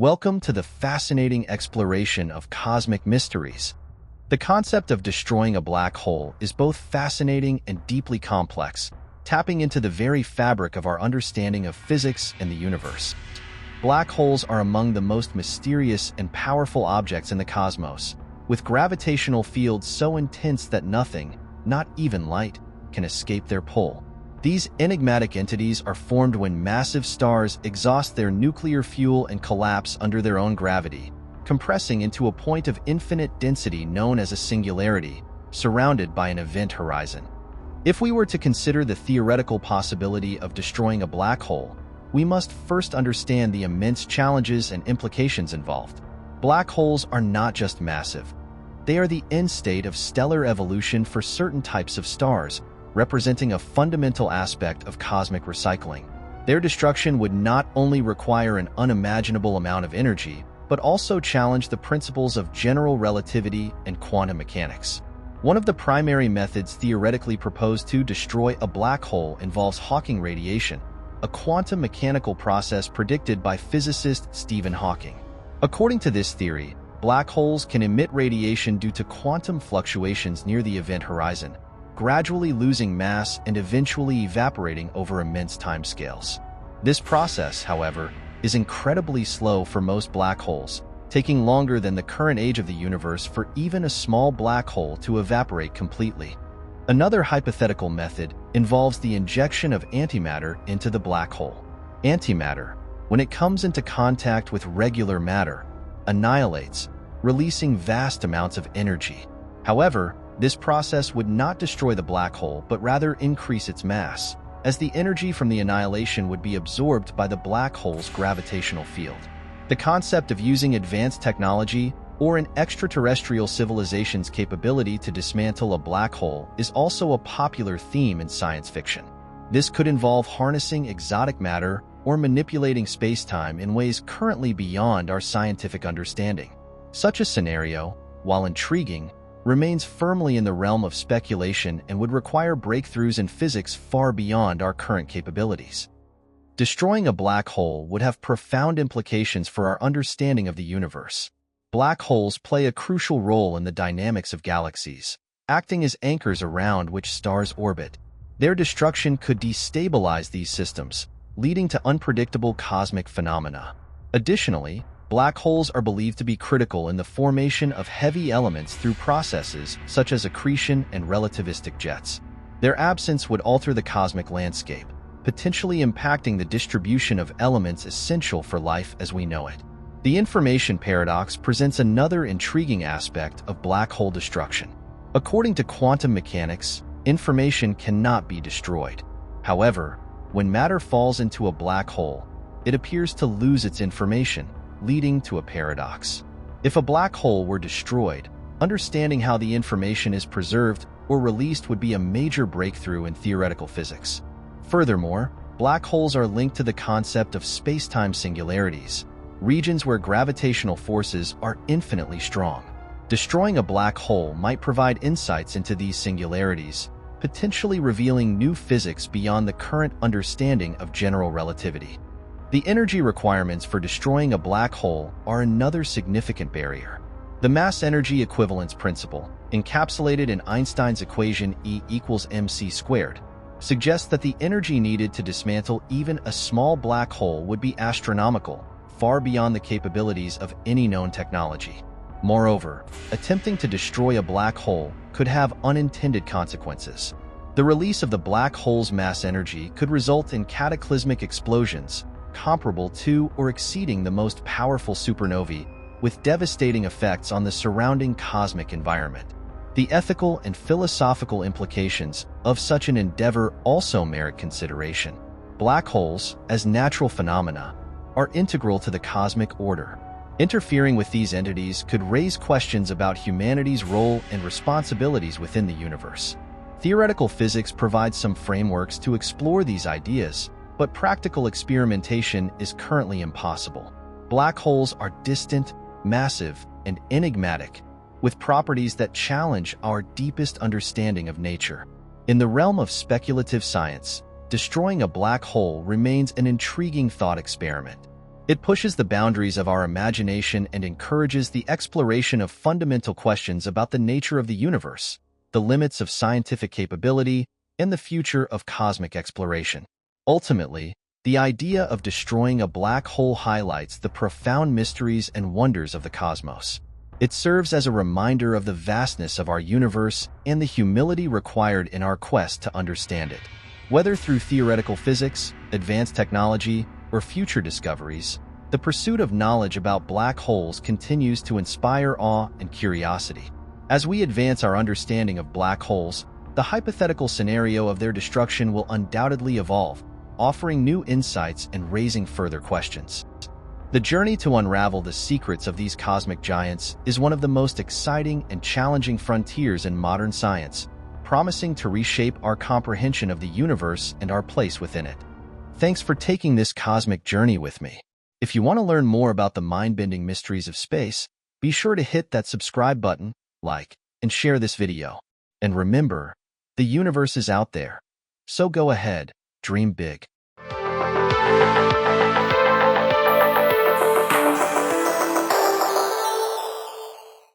Welcome to the fascinating exploration of cosmic mysteries. The concept of destroying a black hole is both fascinating and deeply complex, tapping into the very fabric of our understanding of physics and the universe. Black holes are among the most mysterious and powerful objects in the cosmos, with gravitational fields so intense that nothing, not even light, can escape their pull. These enigmatic entities are formed when massive stars exhaust their nuclear fuel and collapse under their own gravity, compressing into a point of infinite density known as a singularity, surrounded by an event horizon. If we were to consider the theoretical possibility of destroying a black hole, we must first understand the immense challenges and implications involved. Black holes are not just massive. They are the end state of stellar evolution for certain types of stars, representing a fundamental aspect of cosmic recycling. Their destruction would not only require an unimaginable amount of energy, but also challenge the principles of general relativity and quantum mechanics. One of the primary methods theoretically proposed to destroy a black hole involves Hawking radiation, a quantum mechanical process predicted by physicist Stephen Hawking. According to this theory, black holes can emit radiation due to quantum fluctuations near the event horizon, gradually losing mass and eventually evaporating over immense timescales. This process, however, is incredibly slow for most black holes, taking longer than the current age of the universe for even a small black hole to evaporate completely. Another hypothetical method involves the injection of antimatter into the black hole. Antimatter, when it comes into contact with regular matter, annihilates, releasing vast amounts of energy. However, this process would not destroy the black hole but rather increase its mass, as the energy from the annihilation would be absorbed by the black hole's gravitational field. The concept of using advanced technology or an extraterrestrial civilization's capability to dismantle a black hole is also a popular theme in science fiction. This could involve harnessing exotic matter or manipulating spacetime in ways currently beyond our scientific understanding. Such a scenario, while intriguing, remains firmly in the realm of speculation and would require breakthroughs in physics far beyond our current capabilities. Destroying a black hole would have profound implications for our understanding of the universe. Black holes play a crucial role in the dynamics of galaxies, acting as anchors around which stars orbit. Their destruction could destabilize these systems, leading to unpredictable cosmic phenomena. Additionally, black holes are believed to be critical in the formation of heavy elements through processes such as accretion and relativistic jets. Their absence would alter the cosmic landscape, potentially impacting the distribution of elements essential for life as we know it. The information paradox presents another intriguing aspect of black hole destruction. According to quantum mechanics, information cannot be destroyed. However, when matter falls into a black hole, it appears to lose its information, leading to a paradox. If a black hole were destroyed, understanding how the information is preserved or released would be a major breakthrough in theoretical physics. Furthermore, black holes are linked to the concept of spacetime singularities, regions where gravitational forces are infinitely strong. Destroying a black hole might provide insights into these singularities, potentially revealing new physics beyond the current understanding of general relativity. The energy requirements for destroying a black hole are another significant barrier. The mass-energy equivalence principle, encapsulated in Einstein's equation E=mc², suggests that the energy needed to dismantle even a small black hole would be astronomical, far beyond the capabilities of any known technology. Moreover, attempting to destroy a black hole could have unintended consequences. The release of the black hole's mass energy could result in cataclysmic explosions, comparable to or exceeding the most powerful supernovae, with devastating effects on the surrounding cosmic environment. The ethical and philosophical implications of such an endeavor also merit consideration. Black holes, as natural phenomena, are integral to the cosmic order. Interfering with these entities could raise questions about humanity's role and responsibilities within the universe. Theoretical physics provides some frameworks to explore these ideas, but practical experimentation is currently impossible. Black holes are distant, massive, and enigmatic, with properties that challenge our deepest understanding of nature. In the realm of speculative science, destroying a black hole remains an intriguing thought experiment. It pushes the boundaries of our imagination and encourages the exploration of fundamental questions about the nature of the universe, the limits of scientific capability, and the future of cosmic exploration. Ultimately, the idea of destroying a black hole highlights the profound mysteries and wonders of the cosmos. It serves as a reminder of the vastness of our universe and the humility required in our quest to understand it. Whether through theoretical physics, advanced technology, or future discoveries, the pursuit of knowledge about black holes continues to inspire awe and curiosity. As we advance our understanding of black holes, the hypothetical scenario of their destruction will undoubtedly evolve, offering new insights and raising further questions. The journey to unravel the secrets of these cosmic giants is one of the most exciting and challenging frontiers in modern science, promising to reshape our comprehension of the universe and our place within it. Thanks for taking this cosmic journey with me. If you want to learn more about the mind-bending mysteries of space, be sure to hit that subscribe button, like, and share this video. And remember, the universe is out there. So go ahead, dream big.